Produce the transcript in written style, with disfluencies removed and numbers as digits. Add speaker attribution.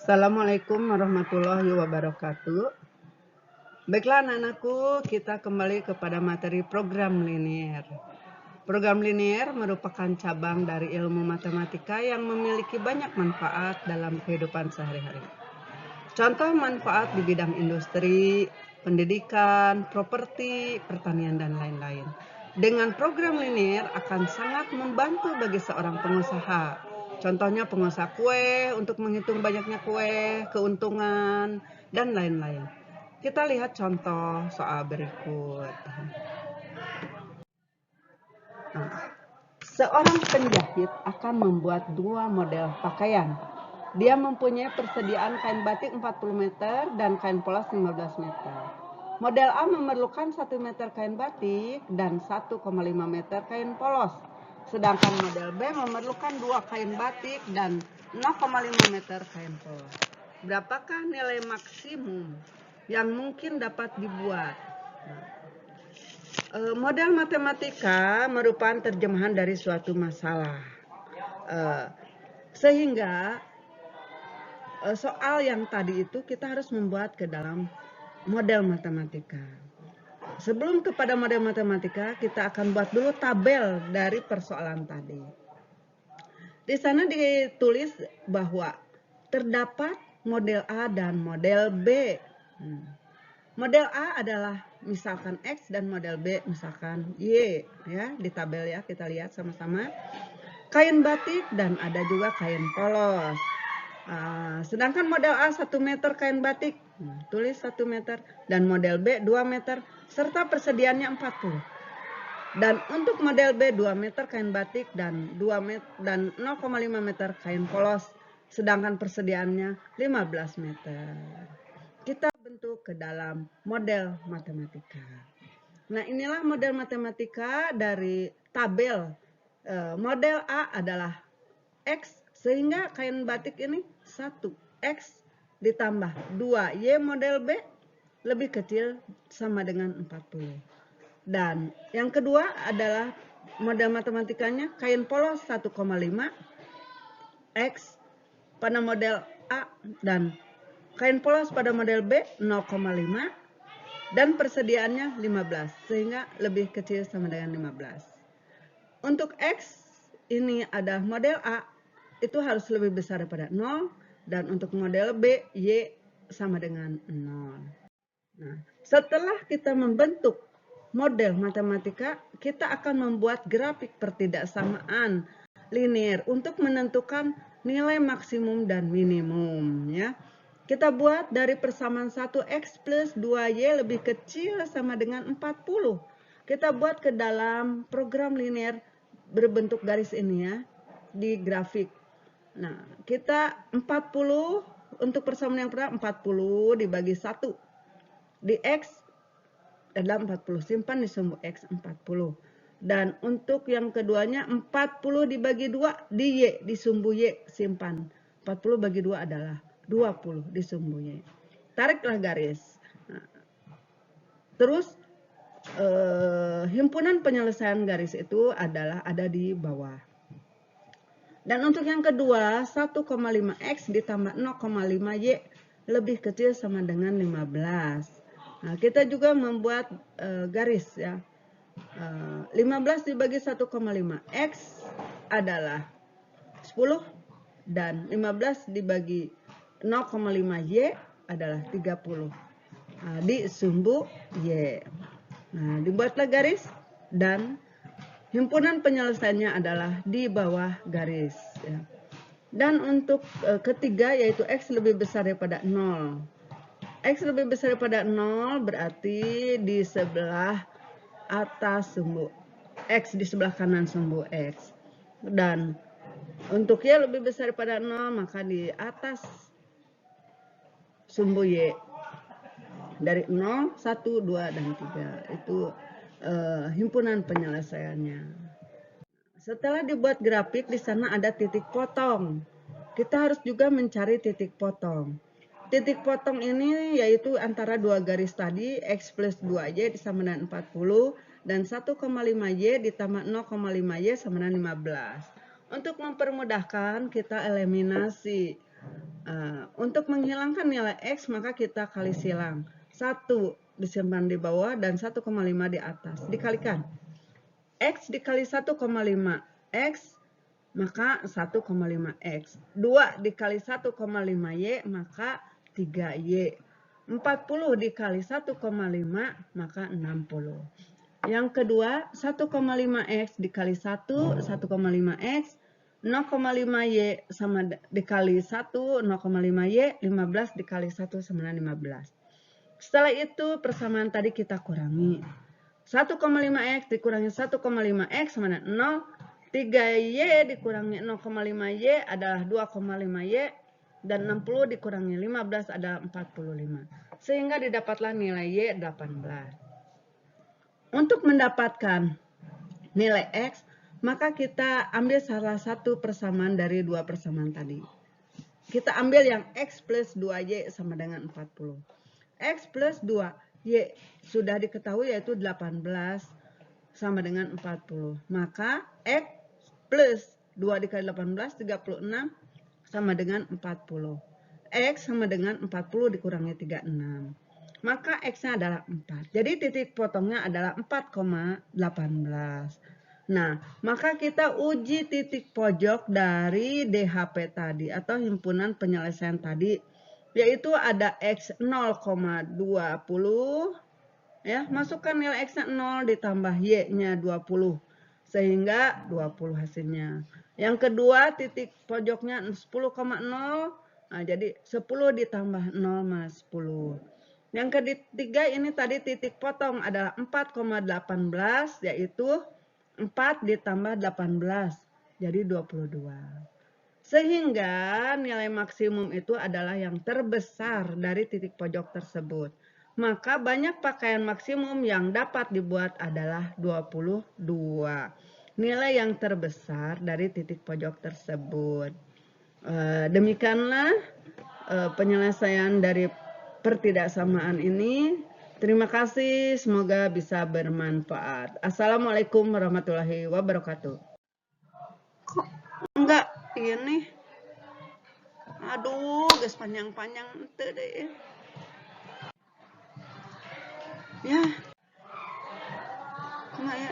Speaker 1: Assalamualaikum warahmatullahi wabarakatuh. Baiklah anak-anakku, kita kembali kepada materi program linier. Program linier merupakan cabang dari ilmu matematika yang memiliki banyak manfaat dalam kehidupan sehari-hari. Contoh manfaat di bidang industri, pendidikan, properti, pertanian, dan lain-lain. Dengan program linier akan sangat membantu bagi seorang pengusaha. Contohnya pengusaha kue untuk menghitung banyaknya kue, keuntungan, dan lain-lain. Kita lihat contoh soal berikut. Seorang penjahit akan membuat dua model pakaian. Dia mempunyai persediaan kain batik 40 meter dan kain polos 15 meter. Model A memerlukan 1 meter kain batik dan 1,5 meter kain polos. Sedangkan model B memerlukan 2 kain batik dan 0,5 meter kain polos. Berapakah nilai maksimum yang mungkin dapat dibuat? Model matematika merupakan terjemahan dari suatu masalah. Sehingga soal yang tadi itu kita harus membuat ke dalam model matematika. Sebelum kepada model matematika, kita akan buat dulu tabel dari persoalan tadi. Di sana ditulis bahwa terdapat model A dan model B. Model A adalah misalkan X dan model B misalkan Y, ya, di tabel ya, kita lihat sama-sama. Kain batik dan ada juga kain polos. Sedangkan model A 1 meter kain batik, tulis 1 meter, dan model B 2 meter, serta persediaannya 40. Dan untuk model B 2 meter kain batik dan 0,5 meter kain polos, sedangkan persediaannya 15 meter. Kita bentuk ke dalam model matematika. Nah, inilah model matematika dari tabel. Model A adalah X, sehingga kain batik ini 1 X ditambah 2 Y model B lebih kecil sama dengan 40. Dan yang kedua adalah model matematikanya kain polos 1,5 X pada model A dan kain polos pada model B 0,5 dan persediaannya 15 sehingga lebih kecil sama dengan 15. Untuk X ini ada model A itu harus lebih besar daripada 0 dan untuk model B Y sama dengan 0. Nah, setelah kita membentuk model matematika, kita akan membuat grafik pertidaksamaan linier untuk menentukan nilai maksimum dan minimum, ya. Kita buat dari persamaan 1X plus 2Y lebih kecil sama dengan 40. Kita buat ke dalam program linier berbentuk garis ini ya, di grafik. Nah, kita 40 untuk persamaan yang pertama 40 dibagi 1. Di X adalah 40, simpan di sumbu X 40. Dan untuk yang keduanya 40 dibagi 2 di Y, di sumbu Y, simpan. 40 bagi 2 adalah 20 di sumbu Y. Tariklah garis. Nah, terus himpunan penyelesaian garis itu adalah ada di bawah. Dan untuk yang kedua 1,5X ditambah 0,5Y lebih kecil sama dengan 15. Nah, kita juga membuat garis ya. 15 dibagi 1,5 X adalah 10 dan 15 dibagi 0,5 Y adalah 30. Nah, di sumbu Y. Nah, dibuatlah garis dan himpunan penyelesaiannya adalah di bawah garis ya. Dan untuk ketiga yaitu X lebih besar daripada 0. X lebih besar daripada 0 berarti di sebelah atas sumbu X, di sebelah kanan sumbu X. Dan untuk Y lebih besar daripada 0 maka di atas sumbu Y. Dari 0, 1, 2, dan 3 itu himpunan penyelesaiannya. Setelah dibuat grafik di sana ada titik potong. Kita harus juga mencari titik potong. Titik potong ini yaitu antara dua garis tadi X plus 2Y sama dengan 40 dan 1,5Y ditambah 0,5Y sama dengan 15. Untuk mempermudahkan kita eliminasi Untuk menghilangkan nilai X maka kita kali silang. 1 disimpan di bawah dan 1,5 di atas. Dikalikan. X dikali 1,5 X maka 1,5X. 2 dikali 1,5 Y maka 3Y. 40 dikali 1,5 maka 60. Yang kedua 1,5X dikali 1, 1,5X. 0,5Y sama dikali 1, 0,5Y, 15 dikali 1 sama 15. Setelah itu persamaan tadi kita kurangi. 1,5X dikurangi 1,5X sama 0. 3Y dikurangi 0,5Y adalah 2,5Y. Dan 60 dikurangi 15 adalah 45. Sehingga didapatlah nilai Y 18. Untuk mendapatkan nilai X, maka kita ambil salah satu persamaan dari dua persamaan tadi. Kita ambil yang X plus 2Y sama dengan 40. X plus 2Y sudah diketahui yaitu 18 sama dengan 40. Maka X plus 2 dikali 18, 36 sama dengan 40. X sama dengan 40 dikurangi 36. Maka X-nya adalah 4. Jadi titik potongnya adalah 4,18. Nah, maka kita uji titik pojok dari DHP tadi atau himpunan penyelesaian tadi, yaitu ada X 0,20, ya, masukkan nilai X-nya 0 ditambah Y-nya 20, sehingga 20 hasilnya. Yang kedua titik pojoknya 10,0, nah jadi 10 ditambah 0 mas 10. Yang ketiga ini tadi titik potong adalah 4,18, yaitu 4 ditambah 18, jadi 22. Sehingga nilai maksimum itu adalah yang terbesar dari titik pojok tersebut. Maka banyak pakaian maksimum yang dapat dibuat adalah 22. Nilai yang terbesar dari titik pojok tersebut. Demikianlah penyelesaian dari pertidaksamaan ini. Terima kasih, semoga bisa bermanfaat. Assalamualaikum warahmatullahi wabarakatuh. Kok enggak ini? Aduh, guys panjang-panjang ente deh. Ya. Kumaha ya?